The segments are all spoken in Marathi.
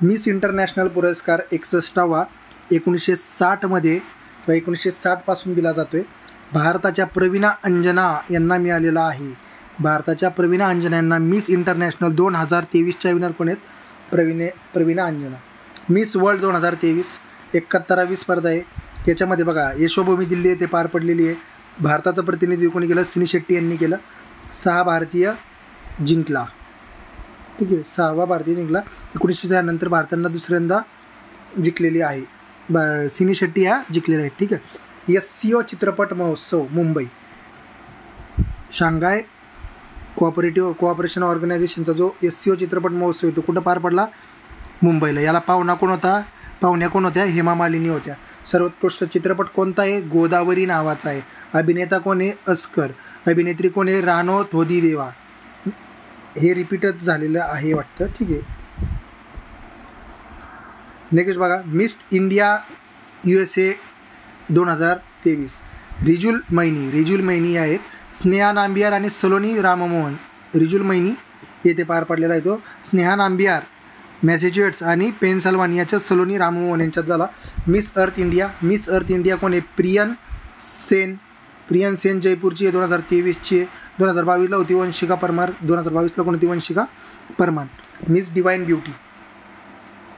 मिस इंटरनॅशनल पुरस्कार 61वा 1960मध्ये किंवा 1960पासून दिला जातो आहे. भारताच्या प्रवीणा अंजना यांना मिळालेला आहे. भारताच्या प्रवीणा अंजना यांना मिस इंटरनॅशनल 2023च्या विनर कोण आहेत? प्रवीणा अंजना. मिस वर्ल्ड 2023 71वी स्पर्धा आहे. याच्यामध्ये बघा यशोभूमी दिल्ली येथे पार पडलेली आहे. भारताचं प्रतिनिधित्व कोणी केलं? सिनी शेट्टी यांनी केलं. 6 भारतीय जिंकला. ठीक आहे, 6वा भारतीय जिंकला. 1906 नंतर भारतानं दुसऱ्यांदा जिंकलेली आहे. सिनी शेट्टी ह्या जिंकलेल्या आहेत. ठीक आहे. SCO चित्रपट महोत्सव मुंबई, शांघाय कोऑपरेशन ऑर्गनायझेशनचा जो SCO चित्रपट महोत्सव आहे तो कुठं पार पडला? मुंबईला. याला पाहुण्या कोण होत्या? हेमा मालिनी होत्या. सर्वोत्कृष्ट चित्रपट कोणता आहे? गोदावरी नावाचा आहे. अभिनेता कोण आहे? अस्कर. अभिनेत्री कोण आहे? रानो थोदीदेवा. हे रिपीटच झालेलं आहे वाटतं. ठीक आहे. नेक्स्ट बघा, मिस इंडिया USA 2023 रिजुल मैनी आहेत. स्नेहा नांबियार आणि सलोनी राममोहन. रिजुल मैनी येथे पार पडलेला आहे तो. स्नेहा नांबियार मॅसेच्युएट्स आणि पेनसिल्वानियाच्या सलोनी राममोहन यांच्यात झाला. मिस अर्थ इंडिया कोण आहे? प्रियन सेन जयपूरची आहे. 2023ची आहे. 2022ला होती वंशिका परमार. 2022ला कोण होती? Vanshika Parmar. Miss divine beauty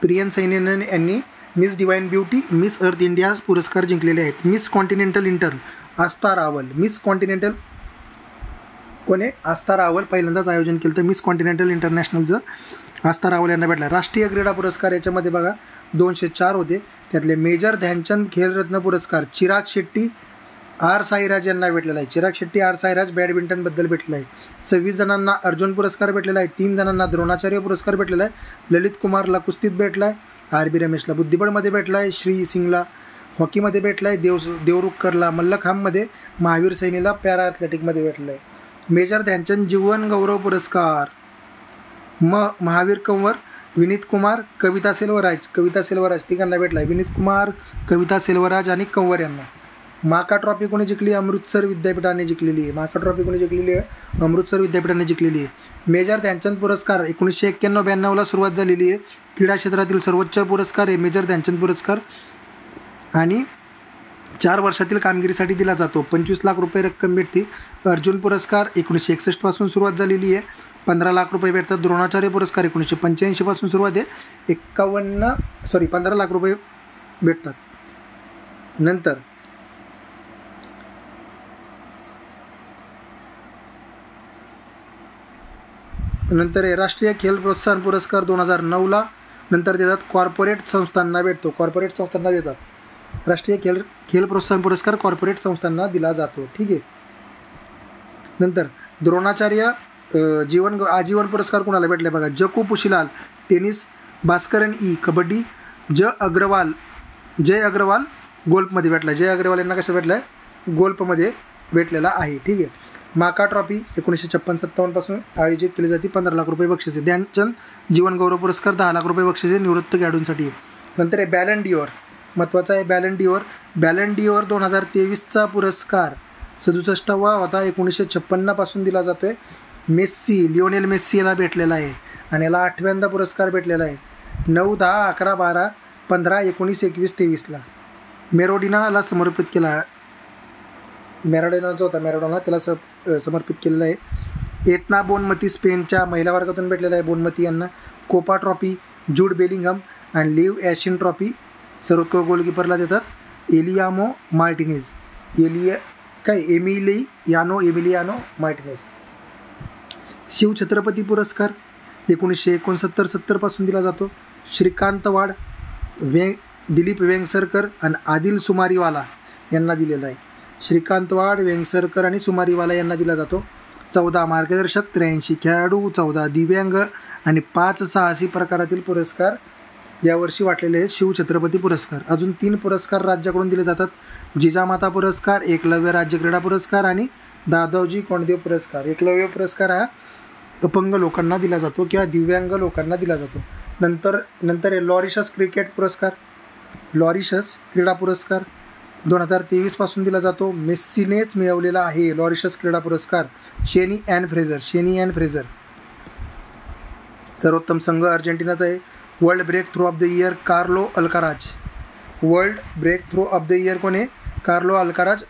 prion Sen यांनी miss divine beauty, Miss Earth India पुरस्कार जिंकलेले आहेत. मिस कॉन्टिनेंटल इंटर्न आस्था रावल. मिस कॉन्टिनेंटल कोण आहे? आस्था रावल. पहिल्यांदाच आयोजन केलं तर मिस कॉन्टिनेंटल इंटरनॅशनलचं आस्था रावल यांना भेटला. राष्ट्रीय क्रीडा पुरस्कार याच्यामध्ये बघा 204 होते. त्यातले मेजर ध्यानचंद खेलरत्न पुरस्कार चिराग शेट्टी आर साईराज यांना भेटलेला आहे. चिराग शेट्टी आर साईराज बॅडमिंटनबद्दल भेटलेला आहे. 26 जणांना अर्जुन पुरस्कार भेटलेला आहे. 3 जणांना द्रोणाचार्य पुरस्कार भेटलेला आहे. ललित कुमारला कुस्तीत भेटला आहे. RB रमेशला बुद्धिबळमध्ये भेटला आहे. श्री सिंगला हॉकीमध्ये भेटला आहे. देवरुखकरला मल्लखांबमध्ये, महावीर सैनीला पॅरा ॲथलेटिकमध्ये भेटलं आहे. मेजर ध्यानचंद जीवन गौरव पुरस्कार महावीर कंवर, विनीत कुमार, कविता सेल्वराज तिघांना भेटला आहे. विनीत कुमार, कविता सेल्वराज आणि कंवर यांना. माका ट्रॉफी कोणी जिंकली? अमृतसर विद्यापीठाने जिंकलेली आहे. माका ट्रॉफी कोणी जिंकलेली आहे? अमृतसर विद्यापीठाने जिंकलेली आहे. मेजर ध्यानचंद पुरस्कार 1991-92ला सुरुवात झालेली आहे. क्रीडा क्षेत्रातील सर्वोच्च पुरस्कार आहे मेजर ध्यानचंद पुरस्कार आणि 4 वर्षातील कामगिरीसाठी दिला जातो. 25 लाख रुपये रक्कम भेटते. अर्जुन पुरस्कार 1961 पासून सुरुवात झालेली आहे. 15 लाख रुपये भेटतात. द्रोणाचार्य पुरस्कार 1985 पासून सुरुवात आहे. 15 लाख रुपये भेटतात. नंतर राष्ट्रीय खेल प्रोत्साहन पुरस्कार 2009ला नंतर देतात. कॉर्पोरेट संस्थांना भेटतो. कॉर्पोरेट संस्थांना देतात. राष्ट्रीय खेल प्रोत्साहन पुरस्कार कॉर्पोरेट संस्थांना दिला जातो. ठीक आहे. नंतर द्रोणाचार्य आजीवन पुरस्कार कोणाला भेटले बघा? जकू पुशीलाल टेनिस, भास्करन ई कबड्डी, जय अग्रवाल गोल्फमध्ये भेटला. जय अग्रवाल यांना कसं भेटलं आहे? गोल्फमध्ये भेटलेला आहे. ठीक आहे. माका ट्रॉफी 1956-57 पासून आयोजित केली जाते. 15 लाख रुपये बक्षीस आहे. ध्यानचंद जीवन गौरव पुरस्कार 10 लाख रुपये बक्षीस आहे निवृत्त खेळाडूंसाठी. नंतर आहे बॅलन डिओर. महत्त्वाचा आहे बॅलन डिओर 2023चा पुरस्कार 67वा होता. 1956 पासून दिला जातो आहे. लिओनेल मेस्सी याला भेटलेला आहे आणि याला 8व्यांदा पुरस्कार भेटलेला आहे. 9, 10, 11, 12, 15, 19, 21, 23ला मेरोडिनाला समर्पित केला. मॅराडोना त्याला समर्पित केलेलं आहे. एटना बोनमती स्पेनच्या महिला वर्गातून भेटलेला आहे बोनमती यांना. कोपा ट्रॉफी जूड बेलिंगहम आणि लिव्ह ॲशियन ट्रॉफी सर्वोत्कृष्ट गोलकीपरला देतात. Emiliano Martinez. शिवछत्रपती पुरस्कार 1969-70 पासून दिला जातो. श्रीकांत वाड, दिलीप वेंगसरकर आणि आदिल सुमारीवाला यांना दिलेला आहे. श्रीकांत वाड, वेंगसरकर आणि सुमारीवाला यांना दिला जातो. 14 मार्गदर्शक, 83 खेळाडू, 14 दिव्यांग आणि 5 साहसी प्रकारातील पुरस्कार यावर्षी वाटलेले आहेत. शिवछत्रपती पुरस्कार. अजून 3 पुरस्कार राज्याकडून दिले जातात. जिजामाता पुरस्कार, एकलव्य राज्य क्रीडा पुरस्कार आणि दादोजी कोंडदेव पुरस्कार. एकलव्य पुरस्कार हा अपंग लोकांना दिला जातो किंवा दिव्यांग लोकांना दिला जातो. नंतर आहे लॉरिशस क्रिकेट पुरस्कार. लॉरिशस क्रीडा पुरस्कार 2023 पासून दिला जातो. मेस्सीनेच मिळवलेला आहे लॉरिशस क्रीडा पुरस्कार. Shelly Ann Fraser. सर्वोत्तम संघ अर्जेंटिनाचा आहे. World breakthrough of the year Carlo Alcaraz. World breakthrough of the year कोण आहे? Carlo Alcaraz.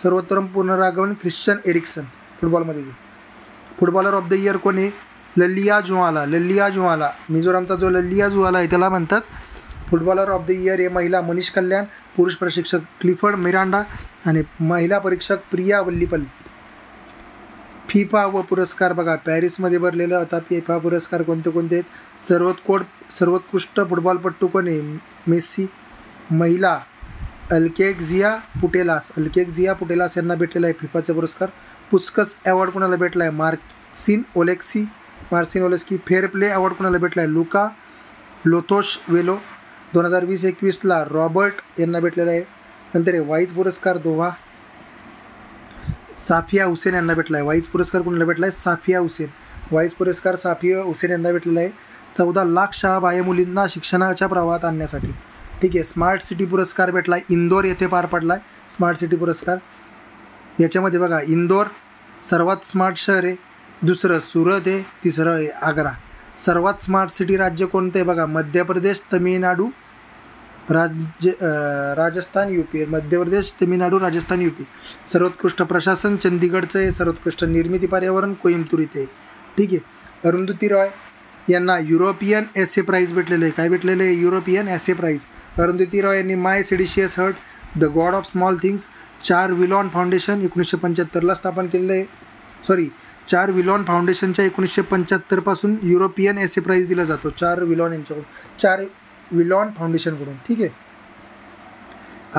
सर्वोत्तम पुनरागमन ख्रिश्चन एरिक्सन फुटबॉलमध्ये. फुटबॉलर ऑफ द इयर कोण आहे? ललिया जुआला. ललिया जुआला मिझोरामचा जो ललिया जुआला आहे त्याला म्हणतात फुटबॉलर ऑफ द इयर. हे महिला मनीष कल्याण, पुरुष प्रशिक्षक क्लिफर्ड मिरांडा आणि महिला परीक्षक प्रिया वल्लीपल. फिफा व पुरस्कार बघा पॅरिसमध्ये भरलेला होता. फिफा पुरस्कार कोणते कोणते आहेत? सर्वोत्कृष्ट फुटबॉलपट्टू कोण आहे? मेस्सी. महिला अल्केक्झिया पुटेलास. अल्केक्झिया पुटेलास यांना भेटलेला आहे फिफाचा पुरस्कार. पुस्कस अवॉर्ड कोणाला भेटला आहे? मार्सिन ओलेस्की. फेअर प्ले अवॉर्ड कोणाला भेटला आहे? लुका लोथोश वेलो. 2020-21 रॉबर्ट यांना भेटलेला आहे. नंतर वाईज पुरस्कार दोहा साफिया हुसेन यांना भेटला आहे. वाईज पुरस्कार कोणाला भेटला आहे? साफिया हुसेन. वाईज पुरस्कार साफिया हुसेन यांना भेटलेला आहे 14 लाख शाळा बाह्य मुलींना शिक्षणाच्या प्रवाहात आणण्यासाठी. ठीक आहे. स्मार्ट सिटी पुरस्कार भेटला आहे. इंदोर येथे पार पडला आहे स्मार्ट सिटी पुरस्कार. याच्यामध्ये बघा इंदोर सर्वात स्मार्ट शहर आहे, दुसरं सुरत आहे, तिसरं आहे आग्रा. सर्वात स्मार्ट सिटी राज्य कोणतं आहे बघा? मध्य प्रदेश, तमिळनाडू, राजस्थान, UP. मध्य प्रदेश, तमिळनाडू, राजस्थान, UP. सर्वोत्कृष्ट प्रशासन चंदीगडचं आहे. सर्वोत्कृष्ट निर्मिती पर्यावरण कोइंबतूर इथे आहे. ठीक आहे. अरुंधती रॉय यांना युरोपियन एसे प्राईज भेटलेलं आहे. काय भेटलेलं आहे? European essay prize. Arundhati Roy यांनी my seditious heart, the god of small things, 4 Veillon foundation 1975 स्थापन केलेलं आहे. 4 विलॉन फाउंडेशनच्या 1975 पासून युरोपियन एसे प्राईज दिला जातो. 4 विलॉन फाउंडेशनकडून. ठीक आहे.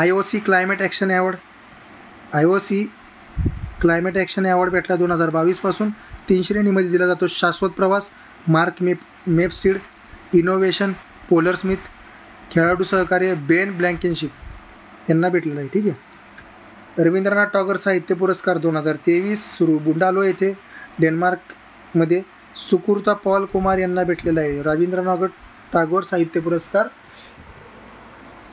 IOC climate action award. IOC climate action award भेटला 2022 पासून. 3 श्रेणीमध्ये दिला जातो. शाश्वत प्रवास मार्क मेपस्टीड, इनोव्हेशन पोलर स्मिथ, खेळाडू सहकार्य बेन ब्लँकेनशिप यांना भेटलेलं आहे. ठीक आहे. रवींद्रनाथ टागोर साहित्य पुरस्कार 2023 सुरू बुंडालो येथे डेन्मार्कमध्ये. सुकृता पॉल कुमार यांना भेटलेला आहे. रवींद्रनाथ टागोर साहित्य पुरस्कार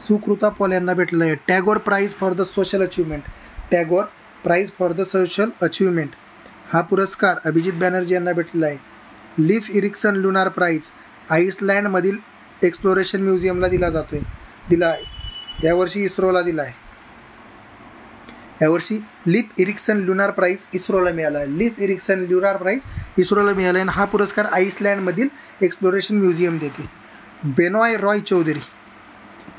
सुकृता पॉल यांना भेटलेला आहे. Tagore prize for the social achievement. Tagore prize for the social achievement हा पुरस्कार अभिजित बॅनर्जी यांना भेटलेला आहे. लिफ इरिक्सन लुनार प्राईज आईसलँडमधील एक्सप्लोरेशन म्युझियमला दिला आहे. यावर्षी इस्रोला दिला आहे. यावर्षी लिफ इरिक्सन लुनार प्राईज इस्रोला मिळाला आहे. लिफ इरिक्सन लुनार प्राईज इस्रोला मिळाला आहे आणि हा पुरस्कार आईसलँडमधील एक्सप्लोरेशन म्युझियम देते. बेनॉय रॉय चौधरी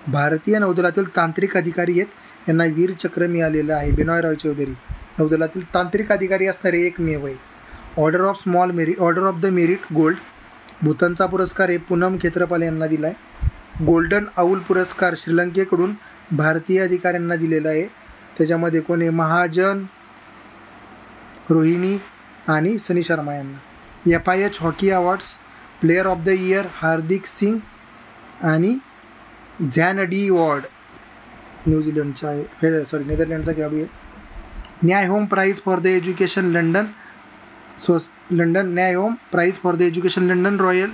भारतीय नौदलातील तांत्रिक अधिकारी आहेत. यांना वीरचक्र मिळालेलं आहे. बेनॉय रॉय चौधरी नौदलातील तांत्रिक अधिकारी असणारे एकमेव आहे. Order of the merit gold भूतानचा पुरस्कार आहे पूनम खेत्रपाल यांना दिला आहे. गोल्डन आऊल पुरस्कार श्रीलंकेकडून भारतीय अधिकाऱ्यांना दिलेला आहे. त्याच्यामध्ये कोणी महाजन, रोहिणी आणि सनी शर्मा यांना. FIH hockey awards player of the year Hardik Singh आणि झॅनडी वॉर्ड न्यूझीलंडचा आहे. नेदरलँडचा खेळाडू आहे. न्याय होम prize for the education London न्याय होम prize for the education London royal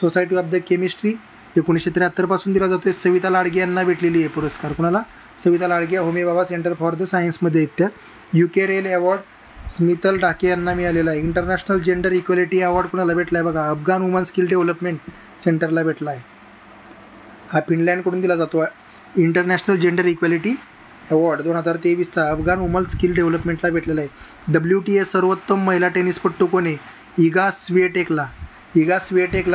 society of the chemistry 1973 पासून दिला जातो. सविता लाडगे यांना भेटलेली आहे पुरस्कार. कोणाला? सविता लाडगे. होमी बाबा सेंटर फॉर द सायन्समध्ये आहेत त्या. UK रेल अवॉर्ड स्मितल डाके यांना मिळालेला आहे. इंटरनॅशनल जेंडर इक्वॅलिटी अवॉर्ड कोणाला भेटला आहे बघा? अफगाण वुमन स्किल डेव्हलपमेंट सेंटरला भेटला आहे. हा फिनलँडकडून दिला जातो. इंटरनॅशनल जेंडर इक्वॅलिटी अवॉर्ड 2023चा अफगाण वुमन स्किल डेव्हलपमेंटला भेटलेला आहे. WTA सर्वोत्तम महिला टेनिसपट्टू कोण आहे? इगा स्विएटेकला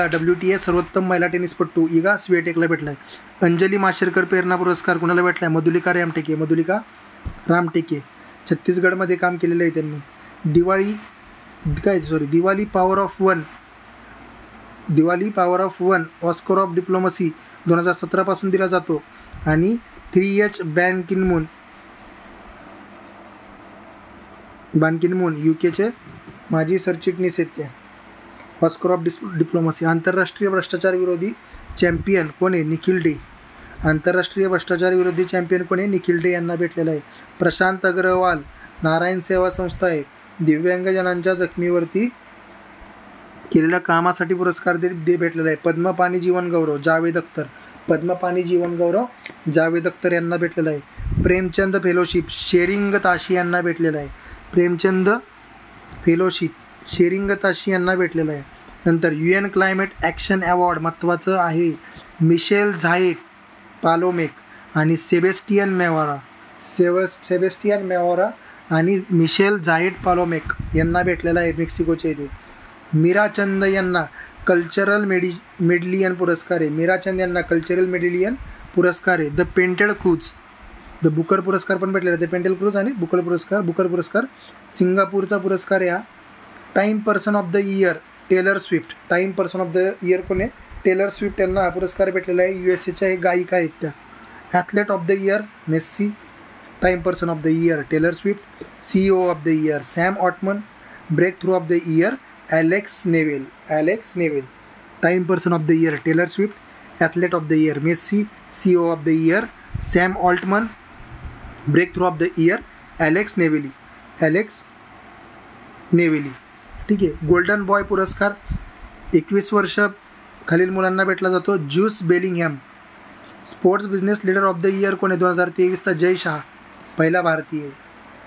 WTA सर्वोत्तम महिला टेनिसपट्टू इगा स्विएटेकला भेटला आहे. अंजली माशेरकर प्रेरणा पुरस्कार कोणाला भेटला आहे? मधुलिका रामटेके छत्तीसगडमध्ये काम केलेलं आहे त्यांनी. Diwali power of one Oscar of diplomacy 2017 पासून दिला जातो. आणि 3H बान की मून UKचे माजी सरचिटणीस आहेत त्या. Oscar of diplomacy. आंतरराष्ट्रीय भ्रष्टाचार विरोधी चॅम्पियन कोण आहे? निखिल डे. आंतरराष्ट्रीय भ्रष्टाचार विरोधी चॅम्पियन कोण आहे? निखिल डे यांना भेटलेला आहे. प्रशांत अग्रवाल नारायण सेवा संस्था आहे. दिव्यांगजनांच्या जखमीवरती केलेल्या कामासाठी पुरस्कार भेटलेला आहे. पद्मपाणी जीवनगौरव जावेद अख्तर यांना भेटलेला आहे. प्रेमचंद फेलोशिप शेरिंग ताशी यांना भेटलेला आहे. प्रेमचंद फेलोशिप शेरिंग ताशी यांना भेटलेला आहे. नंतर UN क्लायमेट ॲक्शन अवॉर्ड महत्त्वाचं आहे मिशेल झाएट पालोमेक आणि सेबेस्टियन मेवोरा आणि मिशेल झाएट पालोमेक यांना भेटलेला आहे मेक्सिकोच्या इथे. मीराचंद यांना कल्चरल मेडिलियन पुरस्कार आहे. मीराचंद यांना कल्चरल मेडिलियन पुरस्कार आहे. The painted cruise, the Booker पुरस्कार पण भेटलेला आहे. द पेंटेड क्रूज आणि बुकर पुरस्कार सिंगापूरचा पुरस्कार आहे हा. Time person of the year Taylor Swift, Time person of the year कोण आहे? टेलर स्विफ्ट यांना हा पुरस्कार भेटलेला आहे. USAच्या एक गायिका आहेत त्या. Athlete of the year Messi, Time person of the year Taylor Swift, CEO of the year Sam Altman, breakthrough of the year Alex Newell, Time person of the year Taylor Swift, athlete of the year Messi, CEO of the year Sam Altman, breakthrough of the year Alex Newell. ठीक आहे. गोल्डन बॉय पुरस्कार 21 वर्ष खालील मुलांना भेटला जातो. Jude Bellingham. Sports business leader of the year कोण आहे? 2023चा जय शाह, पहिला भारतीय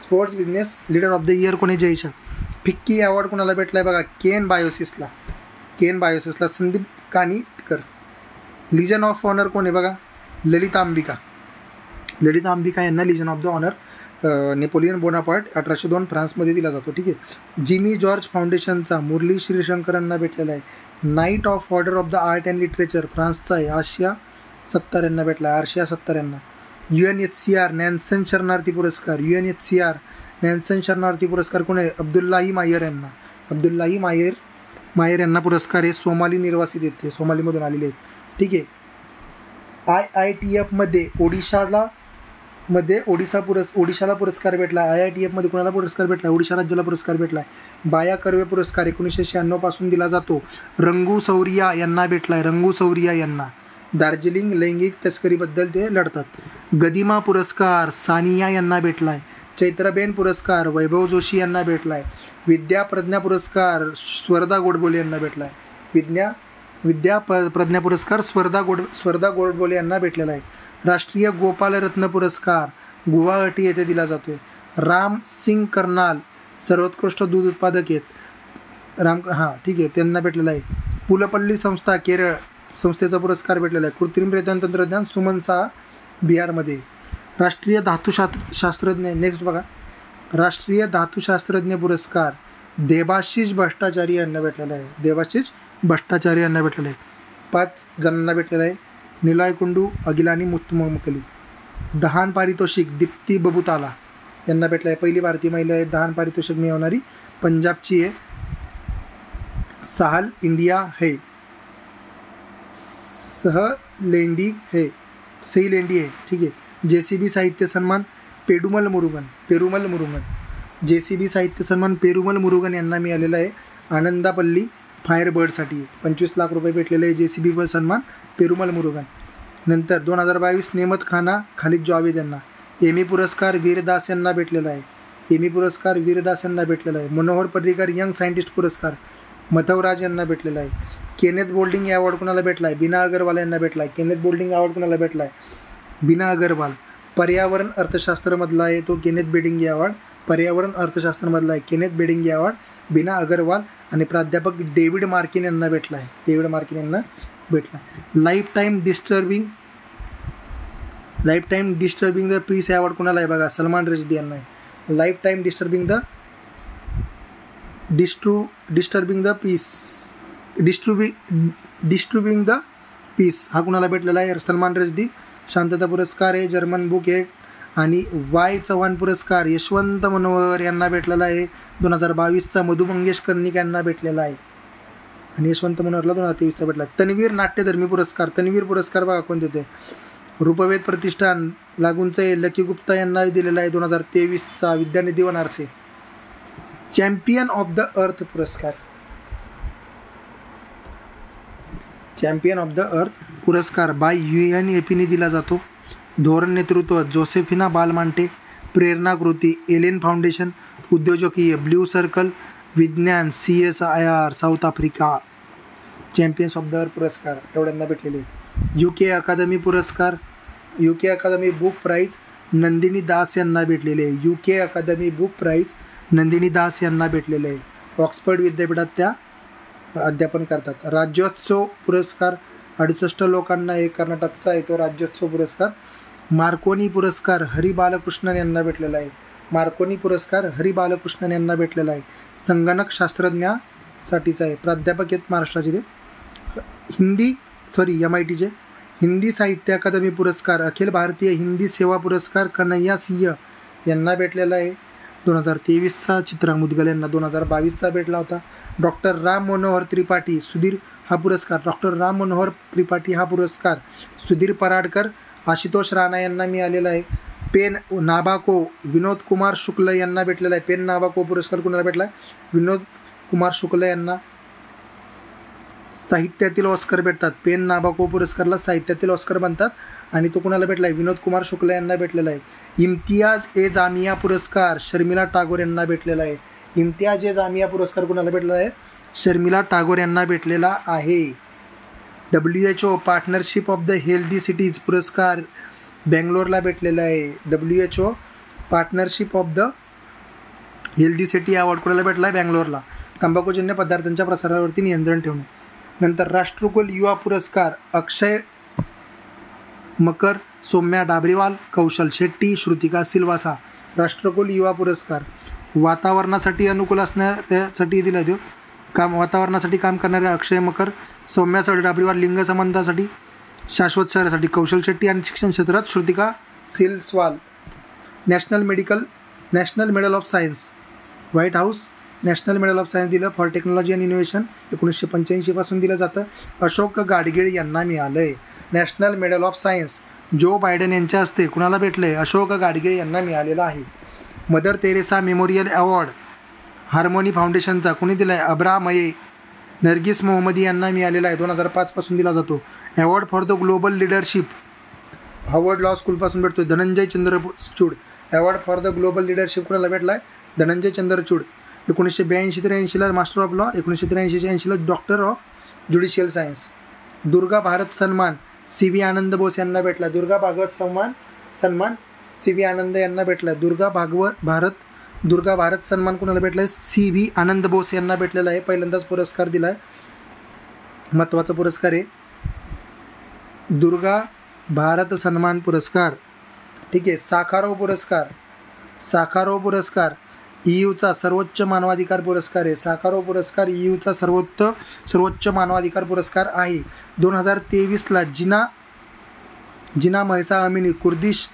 sports business leader of the year कोण आहे? जय शाह. फिक्की अवॉर्ड कोणाला भेटला आहे बघा? केन बायोसिसला Sandeep Kanitkar. Legion of honour कोण आहे बघा? ललिता अंबिका यांना legion of the honour Napoleon Bonaparte 1802 फ्रान्समध्ये दिला जातो. ठीक आहे. जिमी जॉर्ज फाउंडेशनचा मुरली श्रीशंकर यांना भेटलेला आहे. Knight of order of the art and literature फ्रान्सचा आहे. आर्शिया सत्तार यांना भेटला आहे. UNHCR नॅन्सन शरणार्थी पुरस्कार कोण आहे? अब्दुल्लाही मायर यांना पुरस्कार आहे. सोमाली निर्वासित येते, सोमालीमधून आलेले आहेत. ठीक आहे. IITF मध्ये ओडिशाला पुरस्कार भेटला. IITF मध्ये कोणाला पुरस्कार भेटला? ओडिशा राज्याला पुरस्कार भेटला. बाया कर्वे पुरस्कार 1996 पासून दिला जातो. रंगू सौरिया यांना भेटला आहे. दार्जिलिंग लैंगिक तस्करीबद्दल ते लढतात. गदिमा पुरस्कार सानिया यांना भेटला आहे. चैत्रबेन पुरस्कार वैभव जोशी यांना भेटला आहे. विद्या प्रज्ञा पुरस्कार स्वर्धा गोडबोले यांना भेटला आहे. विद्या प्रज्ञा पुरस्कार स्वर्धा गोडबोले यांना भेटलेला आहे. राष्ट्रीय गोपाल रत्न पुरस्कार गुवाहाटी येथे दिला जातो. राम सिंग कर्नाल सर्वोत्कृष्ट दूध उत्पादक आहेत. ठीक आहे, त्यांना भेटलेला आहे. पुलपल्ली संस्था केरळ संस्थेचा पुरस्कार भेटलेला आहे. कृत्रिम रेतन तंत्रज्ञान सुमन साहा बिहारमध्ये. राष्ट्रीय धातुशास्त्रज्ञ नेक्स्ट बघा. राष्ट्रीय धातुशास्त्रज्ञ पुरस्कार देबाशिष भट्टाचार्य यांना भेटलेला आहे. 5 जणांना भेटलेला आहे. निलय कुंडू, अगिलानी मुत्तुमकली. दहान पारितोषिक दीप्ती बबुताला यांना भेटलं आहे. पहिली भारतीय महिला आहे दहान पारितोषिक मिळवणारी. पंजाबची आहे. सही लेंडी आहे. ठीक आहे. JCB साहित्य सन्मान पेरुमल मुरुगन यांना मिळालेला आहे. आनंदापल्ली फायरबर्डसाठी 25 लाख रुपये भेटलेले आहे. JCB सन्मान पेरुमल मुरुगन. नंतर 2022 नेमत खाना खालिद जावेद यांना. एमी पुरस्कार वीरदास यांना भेटलेला आहे. मनोहर पर्रीकर यंग सायंटिस्ट पुरस्कार मथवराज यांना भेटलेला आहे. केनेथ बोल्डिंग अवॉर्ड कोणाला भेटला आहे? बीना अग्रवाल यांना भेटला आहे. बीना अग्रवाल. पर्यावरण अर्थशास्त्रामधला आहे तो Kenneth Boulding award. Bina Agarwal आणि प्राध्यापक डेव्हिड मार्किन यांना भेटला आहे. Lifetime disturbing the peace award कोणाला आहे बघा? सलमान रश्दी यांना आहे. Lifetime disturbing the peace हा कुणाला भेटलेला आहे? सलमान रश्दी. शांतता पुरस्कार आहे जर्मन बुक आहे. आणि वाय चव्हाण पुरस्कार यशवंत मनोहर यांना भेटलेला आहे. 2022चा मधु मंगेश कर्णिक यांना भेटलेला आहे. आणि यशवंत मनोहरला 2023चा भेटला. तन्वीर नाट्यधर्मी पुरस्कार बघा कोण देते? रूपवेद प्रतिष्ठान लागूनचं आहे. लकी गुप्ता यांना दिलेला आहे 2023चा. Vidyanidhi Vanarase. Champion of the earth पुरस्कार बाय UNEPने दिला जातो. धोरण नेतृत्व जोसेफिना बालमांटे. प्रेरणाकृती एलेन फाउंडेशन. उद्योजकीय ब्ल्यू सर्कल. विज्ञान CSIR south Africa. Champions of the earth पुरस्कार एवढ्यांना भेटलेले. UK अकादमी पुरस्कार UK academy book prize Nandini Das यांना भेटलेले आहे. UK academy book prize Nandini Das यांना भेटलेले आहे. ऑक्सफर्ड विद्यापीठात त्या अध्यापन करतात. राज्योत्सव पुरस्कार 68 लोकांना आहे, कर्नाटकचा आहे तो राज्योत्सव पुरस्कार. मार्कोनी पुरस्कार हरी बालकृष्णन यांना भेटलेला आहे. मार्कोनी पुरस्कार हरी बालकृष्णन यांना भेटलेला आहे. संगणक शास्त्रज्ञासाठीचा आहे. प्राध्यापक आहेत महाराष्ट्राचे ते. MITचे. हिंदी साहित्य अकादमी पुरस्कार अखिल भारतीय हिंदी सेवा पुरस्कार कन्हैया सिंह यांना भेटलेला आहे. 2023चा चित्रा मुदगल यांना 2022चा भेटला होता. डॉक्टर राम मनोहर त्रिपाठी सुधीर हा पुरस्कार. डॉक्टर राम मनोहर त्रिपाठी हा पुरस्कार सुधीर पराडकर, आशुतोष राणा यांना मिळालेला आहे. पेन नाबाको विनोद कुमार शुक्ल यांना भेटलेला आहे. पेन नाबाको पुरस्कार कुणाला भेटला आहे? विनोद कुमार शुक्ल यांना. साहित्यातील ऑस्कर भेटतात. पेन नाबाको पुरस्कारला साहित्यातील ऑस्कर बनतात आणि तो कुणाला भेटला आहे? विनोद कुमार शुक्ल यांना भेटलेला आहे. इम्तियाज ए जामिया पुरस्कार शर्मिला टागोर यांना भेटलेला आहे. इम्तियाज ए जामिया पुरस्कार कुणाला भेटलेला आहे? शर्मिला टागोर यांना भेटलेला आहे. WHO partnership of the healthy cities पुरस्कार बेंगलोरला भेटलेला आहे. WHO partnership of the healthy city award कुणाला भेटला आहे? बेंगलोरला. तंबाखूजन्य पदार्थांच्या प्रसारावरती नियंत्रण ठेवणे. नंतर राष्ट्रकुल युवा पुरस्कार अक्षय मकर, सौम्या डाबरीवाल, कौशल शेट्टी, श्रुतिका सिल्वासा. राष्ट्रकुल युवा पुरस्कार वातावरणासाठी अनुकूल असण्यासाठी दिला तो. वातावरणासाठी काम करणाऱ्या अक्षय मकर, सौम्या डाबरीवाल लिंग समानतासाठी, शाश्वत शहरासाठी कौशल शेट्टी आणि शिक्षण क्षेत्रात Shrutika Silvassa. National medal of science white house national medal of science दिलं फॉर टेक्नॉलॉजी अँड इनोव्हेशन 1985 पासून दिलं जातं. अशोक गाडगीळ यांना मिळालं आहे. National medal of science Joe Biden यांच्या हस्ते कुणाला भेटलं आहे? अशोक गाडगीळ यांना मिळालेलं आहे. Mother Teresa memorial award harmony फाउंडेशनचा कुणी दिला आहे? अब्रा मये नर्गिस मोहम्मदी यांना मिळालेला आहे. 2005 पासून दिला जातो. Award for the global leadership Harvard law स्कूलपासून भेटतो. Dhananjaya Chandrachud award for the global leadership कुणाला भेटला आहे? धनंजय चंद्रचूड. 1982-83ला मास्टर ऑफ लॉ, 1983-80ला doctor of judicial science. Durga Bharat Samman CV आनंद बोस यांना भेटला. दुर्गा भागवत सन्मान CV आनंद यांना भेटला. दुर्गा भारत सन्मान कुणाला भेटला आहे? CV आनंद बोस यांना भेटलेला आहे. पहिल्यांदाच पुरस्कार दिला आहे. महत्त्वाचा पुरस्कार आहे दुर्गा भारत सन्मान पुरस्कार. ठीक आहे. साखारोव पुरस्कार EUचा सर्वोच्च मानवाधिकार पुरस्कार आहे. साखारोव पुरस्कार EUचा सर्वोच्च मानवाधिकार पुरस्कार आहे. 2023ला जिना महसा अमिनी कुर्दिश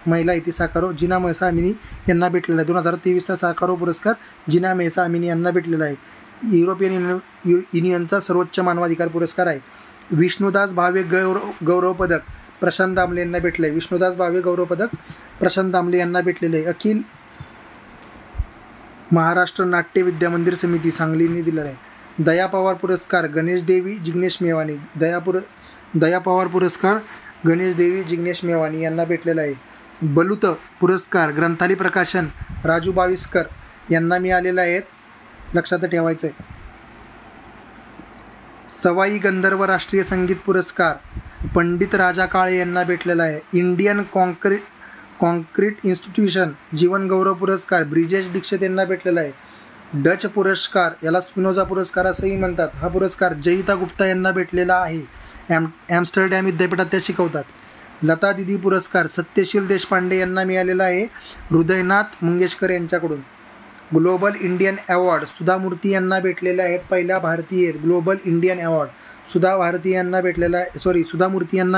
महिला आहे ती साखारोव. जिना महसा अमिनी यांना भेटलेला आहे. 2023चा साखारोव पुरस्कार जिना महसा अमिनी यांना भेटलेला आहे. युरोपियन युनियनचा सर्वोच्च मानवाधिकार पुरस्कार आहे. विष्णुदास भावे गौरव पदक प्रशांत दामले यांना भेटलं आहे. विष्णुदास भावे गौरव पदक प्रशांत दामले यांना भेटलेलं आहे. अखिल महाराष्ट्र नाट्य विद्या मंदिर समिती सांगलीने दिलेला आहे. दया पवार पुरस्कार गणेश देवी जिग्नेश मेवानी. दया पवार पुरस्कार गणेश देवी जिग्नेश मेवानी यांना भेटलेला आहे. बलुत पुरस्कार ग्रंथाली प्रकाशन राजू बाविस्कर यांना मिळालेला आहे. लक्षात ठेवायचं आहे. सवाई गंधर्व राष्ट्रीय संगीत पुरस्कार पंडित राजा काळे यांना भेटलेला आहे. इंडियन कॉन्क्रीट इन्स्टिट्यूशन जीवन गौरव पुरस्कार ब्रिजेश दीक्षित यांना भेटलेला आहे. डच पुरस्कार याला स्पिनोझा पुरस्कार असंही म्हणतात. हा पुरस्कार जयिता गुप्ता यांना भेटलेला आहे. ॲम्स्टरडॅम विद्यापीठात त्या शिकवतात. लता दिदी पुरस्कार सत्यशील देशपांडे यांना मिळालेला आहे हृदयनाथ मंगेशकर यांच्याकडून. ग्लोबल इंडियन अवॉर्ड सुधा मूर्ती यांना भेटलेले आहेत. पहिल्या भारतीय ग्लोबल इंडियन अवॉर्ड सुधा मूर्ती यांना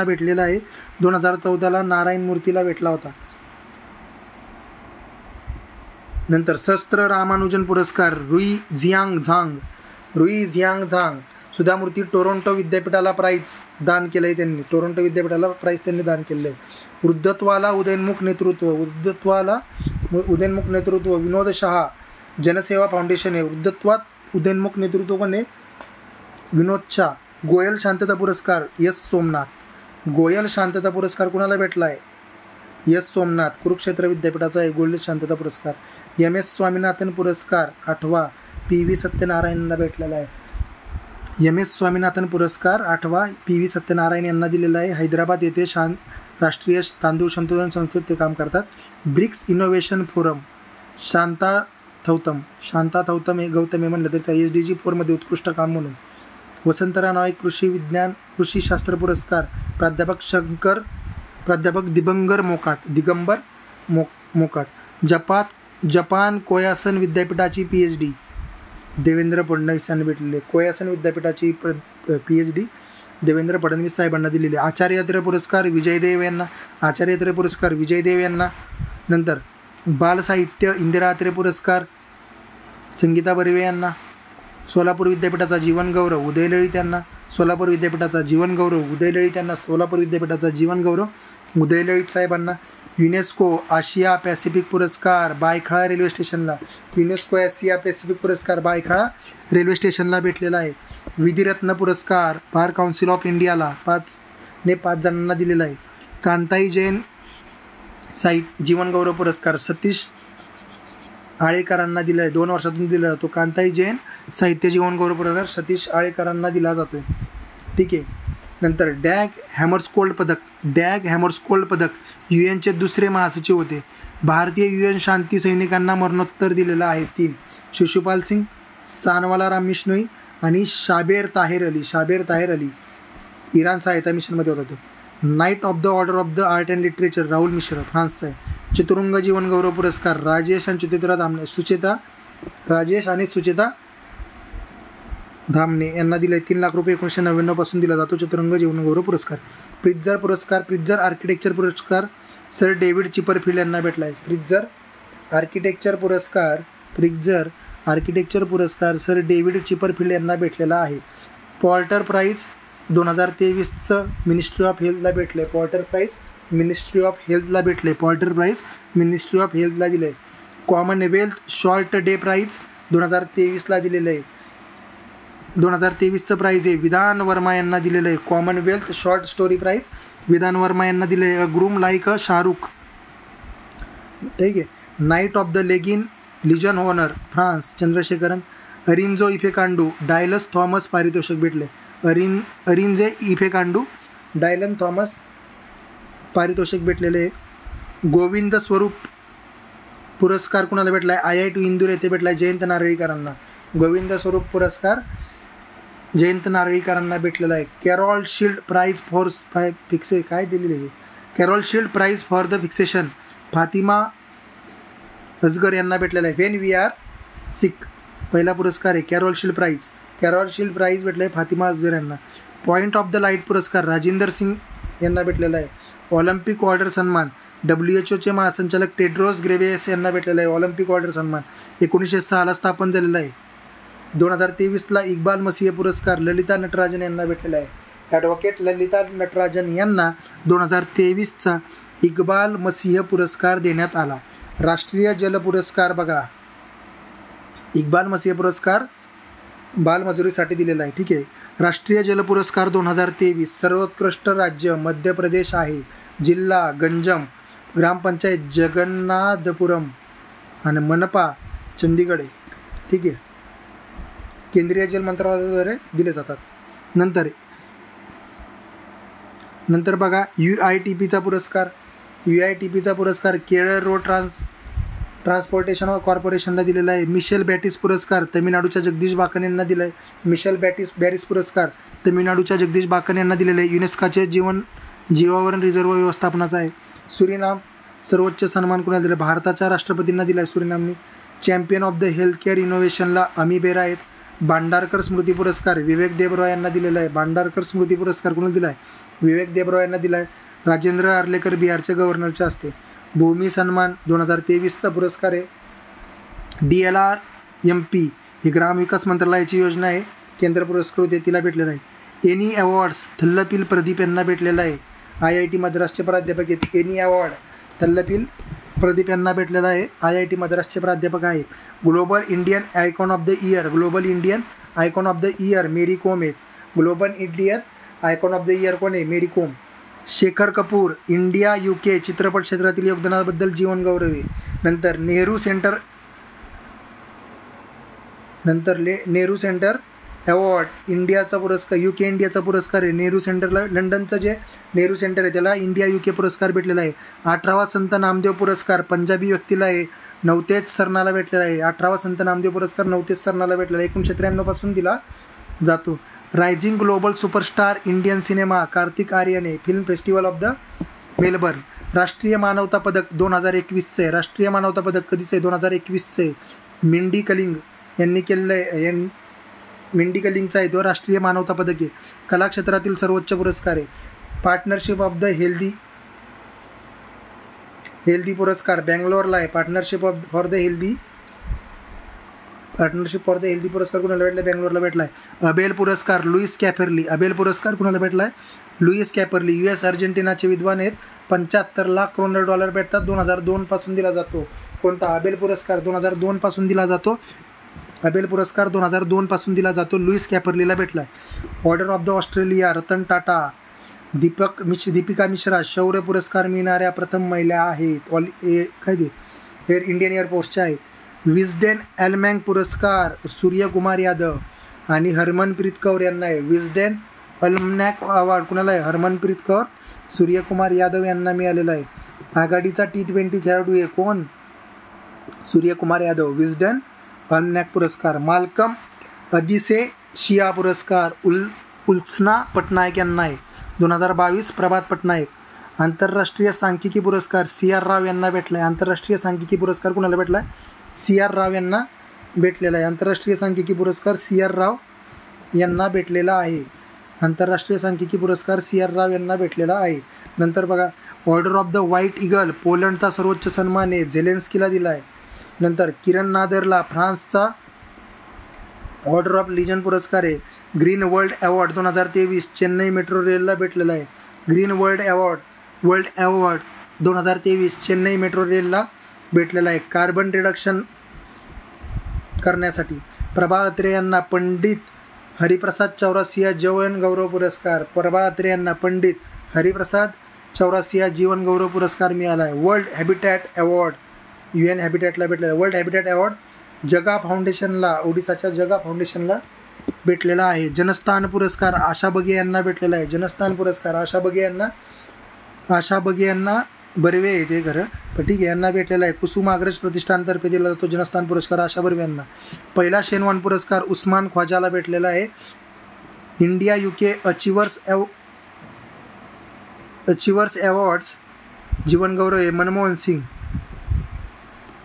भेटलेला आहे. 2014ला नारायण मूर्तीला भेटला होता. नंतर शस्त्र रामानुजन पुरस्कार रुई झियांग झांग सुधा मूर्ती टोरंटो विद्यापीठाला प्राईज दान केलं आहे त्यांनी. टोरंटो विद्यापीठाला प्राईज त्यांनी दान केलं आहे. वृद्धत्वाला उदयनमुख नेतृत्व विनोद शहा जनसेवा फाउंडेशन आहे. वृद्धत्वात उदयनमुख नेतृत्व कोणी? विनोद शहा. गोयल शांतता पुरस्कार गोयल शांतता पुरस्कार कुणाला भेटला आहे? सोमनाथ कुरुक्षेत्र विद्यापीठाचा आहे गोयल शांतता पुरस्कार. MS स्वामीनाथन पुरस्कार 8वा PV सत्यनारायणला भेटलेला आहे. MS स्वामीनाथन पुरस्कार 8वा PV सत्यनारायण यांना दिलेला आहे. हैदराबाद येथे राष्ट्रीय तांदूळ संशोधन संस्थेत ते काम करतात. BRICS innovation forum Shanta Thoutam. Shanta Thoutam हे गौतम हे म्हणलं त्याचा SDG 4मध्ये उत्कृष्ट काम म्हणून. वसंतराव नाईक कृषीशास्त्र पुरस्कार प्राध्यापक दिगंबर मोकाट. जपान कोयासन विद्यापीठाची PhD देवेंद्र फडणवीस यांना भेटलेले. कोयासन विद्यापीठाची PhD देवेंद्र फडणवीस साहेबांना दिलेले. आचार्यत्र पुरस्कार विजय देव यांना. नंतर बालसाहित्य इंदिरा आत्रे पुरस्कार संगीता बर्वे यांना. सोलापूर विद्यापीठाचा जीवनगौरव उदय लळित यांना. सोलापूर विद्यापीठाचा जीवनगौरव उदय लळित साहेबांना. युनेस्को आशिया पॅसिफिक पुरस्कार बायखळा रेल्वे स्टेशनला भेटलेला आहे. विधिरत्न पुरस्कार बार काउन्सिल ऑफ इंडियाला 5 जणांना दिलेला आहे. कांताई जैन जीवनगौरव पुरस्कार सतीश आळेकरांना दिला आहे. 2 वर्षातून दिला जातो. कांताई जैन साहित्य जीवनगौरव पुरस्कार सतीश आळेकरांना दिला जातो. ठीक आहे. नंतर डॅग हॅमर्सकोल्ड पदक UN चे दुसरे महासचिव होते. भारतीय UN शांती सैनिकांना मरणोत्तर दिलेला आहे. 3 शिशुपाल सिंग, सानवाला राम मिश्नोई आणि शाबेर ताहेर अली इराण सहायता मिशनमध्ये होता तो. Night of the order of the art and literature Rahul Mishra फ्रान्सचा आहे. चतुरंग जीवनगौरव पुरस्कार राजेश आणि सुचेता धामणे यांना दिले. 3 लाख रुपये 1999 पासून दिला जातो चतुरंग जीवनगौरव पुरस्कार. प्रित्झर आर्किटेक्चर पुरस्कार सर डेव्हिड चिपरफिल्ड यांना भेटला आहे. प्रित्झर आर्किटेक्चर पुरस्कार सर डेव्हिड चिपरफिल्ड यांना भेटलेला आहे. पॉर्टर प्राईज 2023चं मिनिस्ट्री ऑफ हेल्थला भेटले. पॉर्टर प्राईज मिनिस्ट्री ऑफ हेल्थला दिलं आहे. कॉमनवेल्थ शॉर्ट डे प्राईज 2023ला दिलेलं आहे. 2023चं प्राईज आहे विधान वर्मा यांना दिलेलं आहे. कॉमनवेल्थ शॉर्ट स्टोरी प्राईज विधान वर्मा यांना दिलं आहे. Groom like a Shahrukh. ठीक आहे. Knight of the legion honour France Chandrasekaran. Arinze Ifeakandu Dylan Thomas पारितोषिक भेटले. अरिंजे इफेकांडू डायलन थॉमस पारितोषिक भेटलेले आहे. गोविंद स्वरूप पुरस्कार कुणाला भेटला आहे? IIT इंदूर येथे भेटला आहे जयंत नारळीकरांना. गोविंद स्वरूप पुरस्कार जयंत नारळीकरांना भेटलेला आहे. कॅरॉल शील्ड प्राईज फॉर काय दिलेले आहे? Carol Shields prize for the fixation Fatima Asghar यांना भेटलेला आहे. व्हेन वी आर सिक पहिला पुरस्कार आहे. कॅरॉल शील्ड प्राईज भेटला आहे फातिमा असगर यांना. पॉईंट ऑफ द लाईट पुरस्कार राजिंदर सिंग यांना भेटलेला आहे. ऑलिम्पिक ऑर्डर सन्मान WHOचे महासंचालक टेड्रोस ग्रेवेस यांना भेटलेला आहे. ऑलिम्पिक ऑर्डर सन्मान 1906ला स्थापन झालेला आहे. 2023ला इक्बाल मसीह पुरस्कार ललिता नटराजन यांना भेटलेला आहे. ॲडव्होकेट ललिता नटराजन यांना 2023चा इक्बाल मसीह पुरस्कार देण्यात आला. राष्ट्रीय जल पुरस्कार बघा, इक्बाल मसीह पुरस्कार बालमजुरीसाठी दिलेला आहे. ठीक आहे. राष्ट्रीय जल पुरस्कार 2023 सर्वोत्कृष्ट राज्य मध्य प्रदेश आहे. जिल्हा गंजम, ग्रामपंचायत जगन्नाथपुरम आणि मनपा चंदीगड आहे. ठीक आहे. केंद्रीय जल मंत्रालयाद्वारे दिले जातात. नंतर बघा UITPचा पुरस्कार केरळ रोड ट्रान्सपोर्टेशन कॉर्पोरेशनला दिलेला आहे. मिशेल बॅटिस पुरस्कार तमिळनाडूच्या जगदीश बाकन यांना दिला आहे. मिशेल बॅरिस पुरस्कार तमिळनाडूच्या जगदीश बाकन यांना दिलेले आहे. युनेस्कोचे जीवावरण रिझर्व व्यवस्थापनाचा आहे. सुरिनाम सर्वोच्च सन्मान कुणाला दिला? भारताच्या राष्ट्रपतींना दिला आहे सुरिनामनी. Champion of the health care इनोव्हेशनला अमी बेरा आहेत. भांडारकर स्मृती पुरस्कार विवेक देबरॉय यांना दिलेला आहे. भांडारकर स्मृती पुरस्कार कुणाला दिला आहे? विवेक देबरॉय यांना दिला आहे. राजेंद्र आर्लेकर बिहारच्या गव्हर्नरचे असते. भूमी सन्मान 2023चा पुरस्कार आहे. DLRMP ही ग्रामविकास मंत्रालयाची योजना आहे. केंद्र पुरस्कृत आहे, तिला भेटलेला आहे. एनी अवॉर्ड्स थल्लपील प्रदीप यांना भेटलेला आहे. IIT मद्रासचे प्राध्यापक आहेत. एनी अवॉर्ड थल्लपील प्रदीप यांना भेटलेला आहे. IIT मद्रासचे प्राध्यापक आहेत. Global Indian icon of the year Mary Kom आहेत. Global Indian icon of the year कोण आहे? मेरी कोम. शेखर कपूर इंडिया UK चित्रपट क्षेत्रातील योगदानाबद्दल जीवनगौरव आहे. नंतर नेहरू सेंटर अवॉर्ड इंडियाचा पुरस्कार UK इंडियाचा पुरस्कार आहे. नेहरू सेंटरला लंडनचं जे नेहरू सेंटर आहे त्याला इंडिया UK पुरस्कार भेटलेला आहे. 18वा संत नामदेव पुरस्कार पंजाबी व्यक्तीला आहे. नवतेज सरनाला भेटलेला आहे. 18वा संत नामदेव पुरस्कार नवतेज सरनाला भेटलेला आहे. 1993 पासून दिला जातो. Rising global superstar Indian cinema Kartik आर्यने film festival of the Melbourne. राष्ट्रीय मानवता पदक 2021चं आहे. राष्ट्रीय मानवता पदक कधीचं आहे? 2021चं आहे. मिंडी कलिंग यांनी केलेलं आहे. मिंडी कलिंगचा आहे तो राष्ट्रीय मानवता पदक आहे. कला क्षेत्रातील सर्वोच्च पुरस्कार आहे. पार्टनरशिप ऑफ द हेल्दी पुरस्कार बँगलोरला आहे. पार्टनरशिप फॉर द हेल्दी पुरस्कार कुणाला भेटला? बँगलोरला भेटला आहे. अबेल पुरस्कार लुईस कॅपेर्ली. अबेल पुरस्कार कुणाला भेटला आहे? लुईस कॅपेर्ली. US अर्जेंटिनाचे विद्वान आहेत. 75 लाख करोड डॉलर भेटतात. 2002 पासून दिला जातो. कोणता? अबेल पुरस्कार 2002 पासून दिला जातो. अबेल पुरस्कार 2002 पासून दिला जातो. लुईस कॅपेर्लीला भेटला आहे. Order of the Australia Ratan Tata. Deepika Mishra शौर्य पुरस्कार मिळणाऱ्या प्रथम महिला आहेत. इंडियन एअरफोर्सच्या आहेत. विस्डेन एल्मॅंग पुरस्कार सूर्यकुमार यादव आणि हरमनप्रीत कौर यांना आहे. विस्डेन एल्मॅंग अवॉर्ड कुणाला आहे? हरमनप्रीत कौर, सूर्यकुमार यादव यांना मिळालेला आहे. आघाडीचा T20 खेळाडू आहे कोण? सूर्यकुमार यादव. विस्डेन एल्मॅंग पुरस्कार. माल्कम अदिसे शिया पुरस्कार उल्सना पटनायक यांना आहे. 2022 प्रभात पटनायक. आंतरराष्ट्रीय सांख्यिकी पुरस्कार CR राव यांना भेटला आहे. आंतरराष्ट्रीय सांख्यिकी पुरस्कार कुणाला भेटला आहे? CR राव यांना भेटलेला आहे. आंतरराष्ट्रीय सांख्यिकी पुरस्कार CR राव यांना भेटलेला आहे. आंतरराष्ट्रीय सांख्यिकी पुरस्कार CR राव यांना भेटलेला आहे. नंतर बघा order of the white eagle पोलंडचा सर्वोच्च सन्मान आहे. झेलेन्स्कीला दिला आहे. नंतर किरण नादरला फ्रान्सचा ऑर्डर ऑफ लिजन पुरस्कार आहे. Green world award 2023 Chennai metro रेलला भेटलेला आहे. Green world award 2023 Chennai metro रेलला भेटलेला आहे. कार्बन रिडक्शन करण्यासाठी. प्रभा अत्रे यांना पंडित हरिप्रसाद चौरासिया जीवन गौरव पुरस्कार. प्रभा अत्रे यांना पंडित हरिप्रसाद चौरासिया जीवन गौरव पुरस्कार मिळाला आहे. वर्ल्ड हॅबिटॅट अवॉर्ड UN हॅबिटॅटला भेटलेला. वर्ल्ड हॅबिटॅट अवॉर्ड जगा फाउंडेशनला, ओडिसाच्या जगा फाउंडेशनला भेटलेला आहे. जनस्थान पुरस्कार आशा बगे यांना भेटलेला आहे. जनस्थान पुरस्कार आशा बगे यांना बर्वे आहे ते खरं पण ठीक आहे यांना भेटलेला आहे. कुसुमाग्रज प्रतिष्ठानतर्फे दिला जातो जनस्थान पुरस्कार आशा बर्वे यांना. पहिला शेनवान पुरस्कार उस्मान ख्वाजाला भेटलेला आहे. India UK achievers awards Jeevan Gaurav आहे Manmohan Singh.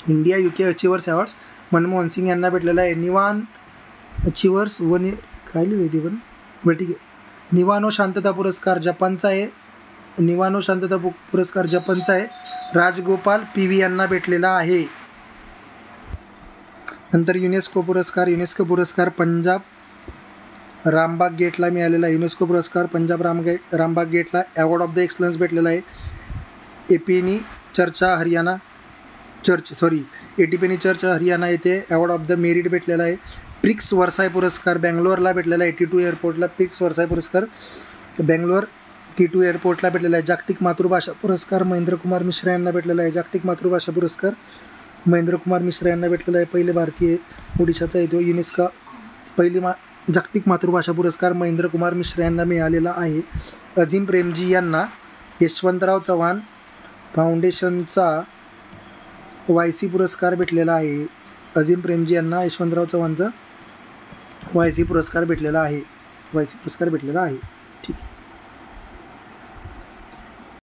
India UK achievers awards Manmohan Singh यांना भेटलेला आहे. निवान अचिवर्स काय लिहिलं ते पण बरं ठीक आहे. निवानो शांतता पुरस्कार जपानचा आहे. राजगोपाल PV यांना भेटलेला आहे. नंतर युनेस्को पुरस्कार पंजाब रामबाग गेटला मिळालेला. युनेस्को पुरस्कार पंजाब रामबाग गेटला. अवॉर्ड ऑफ द एक्सलन्स भेटलेला आहे. ATPनी चर्च हरियाणा येथे अवॉर्ड ऑफ द मेरिट भेटलेला आहे. प्रिक्स वर्साय पुरस्कार बँगलोरला भेटलेला आहे. T2 एअरपोर्टला प्रिक्स वर्साय पुरस्कार बँगलोर T2 एअरपोर्टला भेटलेला आहे. जागतिक मातृभाषा पुरस्कार महेंद्रकुमार मिश्रा यांना भेटलेला आहे. जागतिक मातृभाषा पुरस्कार महेंद्रकुमार मिश्रा यांना भेटलेला आहे. पहिले भारतीय ओडिशाचा येतो. युनेस्को जागतिक मातृभाषा पुरस्कार महेंद्रकुमार मिश्रा यांना मिळालेला आहे. अझीम प्रेमजी यांना यशवंतराव चव्हाण फाउंडेशनचा YC पुरस्कार भेटलेला आहे. अझीम प्रेमजी यांना यशवंतराव चव्हाणचा YC पुरस्कार भेटलेला आहे.